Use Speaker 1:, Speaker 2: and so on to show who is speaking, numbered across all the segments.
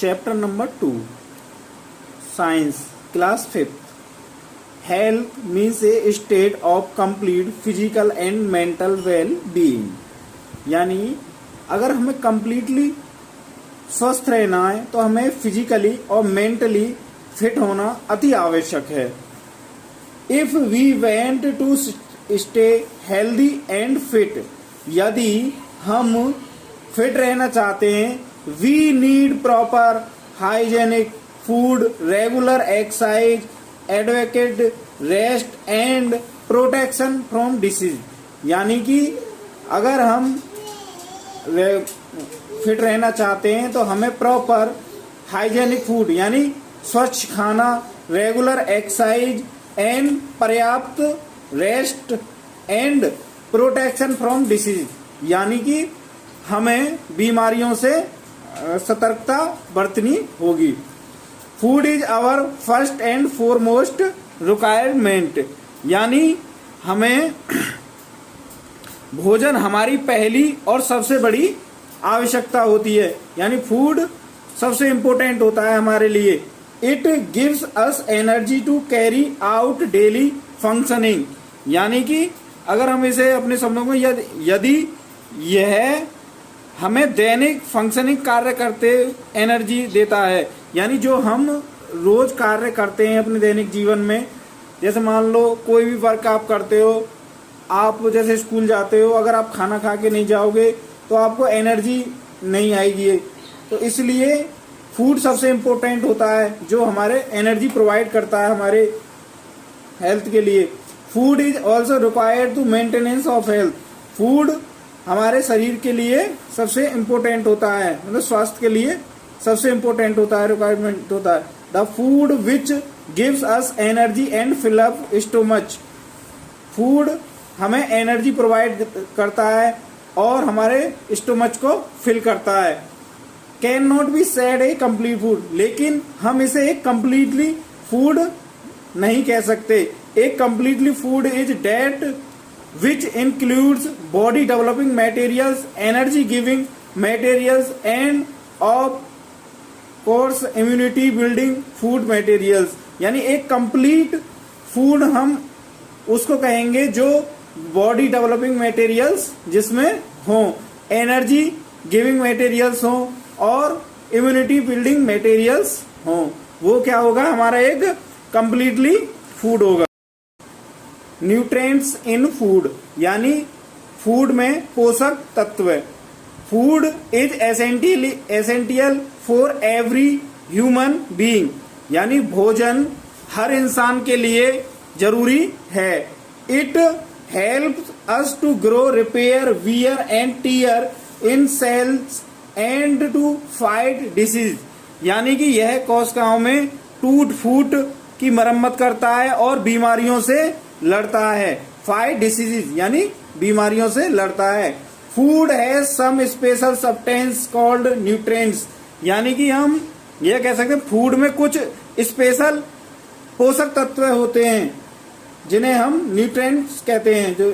Speaker 1: Chapter number 2 science class 5th health means A state of complete physical and mental well being. यानी अगर हमें completely स्वस्थ रहना है तो हमें फिजिकली और मेंटली फिट होना अति आवश्यक है। If we went to stay healthy and fit, यदि हम फिट रहना चाहते हैं, we need proper hygienic food, regular exercise, adequate rest and protection from disease. यानी कि अगर हम फिट रहना चाहते हैं तो हमें प्रॉपर हाइजेनिक फूड यानी स्वच्छ खाना, रेगुलर एक्सरसाइज एंड पर्याप्त rest and protection from disease, यानी कि हमें बीमारियों से सतर्कता बरतनी होगी। Food is our first and foremost requirement, यानी हमें भोजन हमारी पहली और सबसे बड़ी आवश्यकता होती है। यानी फूड सबसे इम्पोर्टेंट होता है हमारे लिए। It gives us energy to carry out daily functioning, यानी कि अगर हम इसे अपने शब्दों में यदि यह हमें दैनिक फंक्शनिंग कार्य करते एनर्जी देता है, यानी जो हम रोज कार्य करते हैं अपने दैनिक जीवन में, जैसे मान लो कोई भी वर्क आप करते हो, आप जैसे स्कूल जाते हो, अगर आप खाना खा के नहीं जाओगे तो आपको एनर्जी नहीं आएगी। तो इसलिए फूड सबसे इम्पोर्टेंट होता है जो हमारे एनर्जी प्रोवाइड करता है हमारे हेल्थ के लिए। Food is also required to maintenance of health, food हमारे शरीर के लिए सबसे इम्पोर्टेंट होता है, मतलब स्वास्थ्य के लिए सबसे इम्पोर्टेंट होता है, रिक्वायरमेंट होता है। The food which gives us energy and fill up stomach, food हमें एनर्जी प्रोवाइड करता है और हमारे स्टोमच को फिल करता है। Can not be said a complete food, लेकिन हम इसे एक कंप्लीटली फूड नहीं कह सकते। एक completely food is that which includes body developing materials, energy giving materials and of course immunity building food materials. यानी एक कंप्लीट फूड हम उसको कहेंगे जो बॉडी डेवलपिंग मटेरियल्स जिसमें हों, एनर्जी गिविंग मटेरियल्स हों और इम्यूनिटी बिल्डिंग मटेरियल्स हों, वो क्या होगा, हमारा एक कंप्लीटली फूड होगा। न्यूट्रिएंट्स इन फूड, यानी फूड में पोषक तत्व। Food is essential for every human being, यानी भोजन हर इंसान के लिए जरूरी है। It helps us to grow, repair, wear and tear in cells and to fight disease, यानी कि यह कोशिकाओं में टूट फूट की मरम्मत करता है और बीमारियों से लड़ता है। फाइट डिसीज यानी बीमारियों से लड़ता है। Food has some special substance called nutrients, यानी कि हम यह कह सकते हैं फूड में कुछ स्पेशल पोषक तत्व होते हैं जिन्हें हम न्यूट्रिएंट्स कहते हैं। जो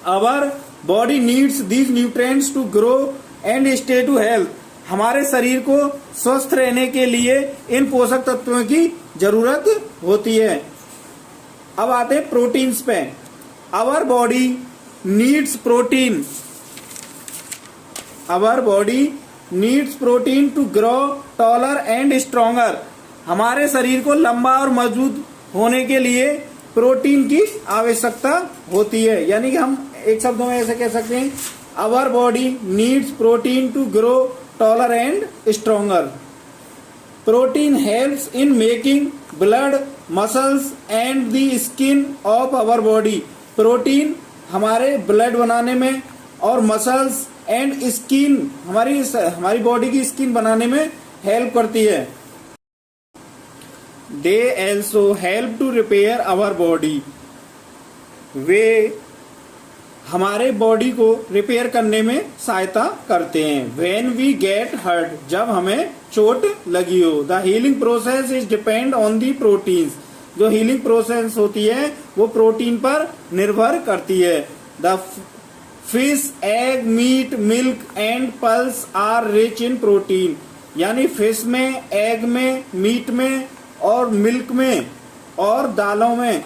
Speaker 1: our body needs these nutrients to grow and stay to health, हमारे शरीर को स्वस्थ रहने के लिए इन पोषक तत्वों की जरूरत होती है। अब आते हैं प्रोटीन्स पे। Our body needs protein, our body needs protein to grow taller and stronger, हमारे शरीर को लंबा और मजबूत होने के लिए प्रोटीन की आवश्यकता होती है। यानी कि हम एक शब्दों में ऐसे कह सकते हैं, our body needs protein to grow taller and stronger. Protein helps in making blood, muscles and the skin of our body, protein हमारे ब्लड बनाने में और मसल्स एंड स्किन हमारी बॉडी की स्किन बनाने में हेल्प करती है। They also help to repair our body, वे हमारे बॉडी को रिपेयर करने में सहायता करते हैं। व्हेन वी गेट हर्ट, जब हमें चोट लगी हो। The healing process is depend on the proteins, जो हीलिंग प्रोसेस होती है वो प्रोटीन पर निर्भर करती है। The fish, egg, meat, milk and pulse are rich in protein. यानी फिश में, एग में, मीट में और मिल्क में और दालों में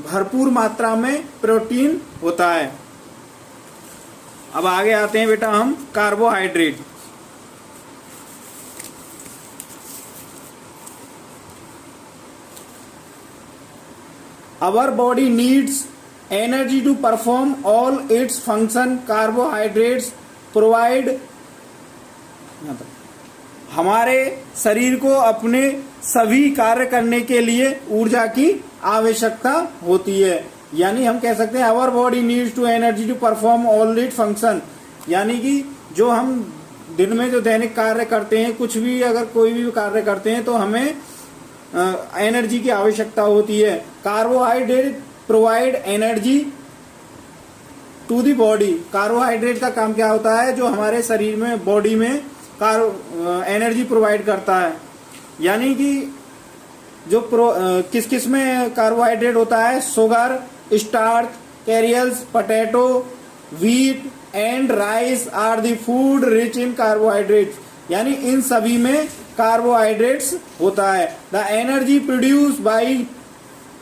Speaker 1: भरपूर मात्रा में प्रोटीन होता है। अब आगे आते हैं बेटा हम carbohydrate. Our body needs energy to perform all its function. Carbohydrates provide, हमारे शरीर को अपने सभी कार्य करने के लिए ऊर्जा की आवश्यकता होती है। यानी हम कह सकते हैं our body needs to energy to perform all it function. यानी कि जो हम दिन में जो दैनिक कार्य करते हैं, कुछ भी अगर कोई भी कार्य करते हैं तो हमें एनर्जी की आवश्यकता होती है। Carbohydrate provide energy to the body. Carbohydrate का काम क्या होता है? जो हमारे शरीर में, बॉडी में एनर्जी प्रोवाइड करता है। यानी कि जो किस किस में कार्बोहाइड्रेट होता है? Sugar, starch, cereals, potato, wheat and rice are the food rich in carbohydrates. यानी इन सभी में कार्बोहाइड्रेट्स होता है। The energy produced by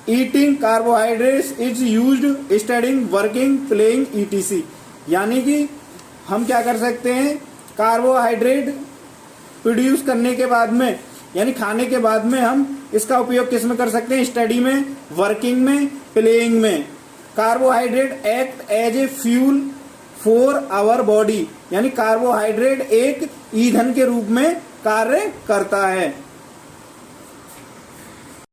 Speaker 1: eating carbohydrates is used studying, working, playing etc। यानी कि हम क्या कर सकते हैं? कार्बोहाइड्रेट प्रोड्यूस करने के बाद में, यानी खाने के बाद में हम इसका उपयोग किस में कर सकते हैं? स्टडी में, वर्किंग में, प्लेइंग में। Carbohydrate act as a fuel for our body. यानी कार्बोहाइड्रेट एक ईंधन के रूप में कार्य करता है।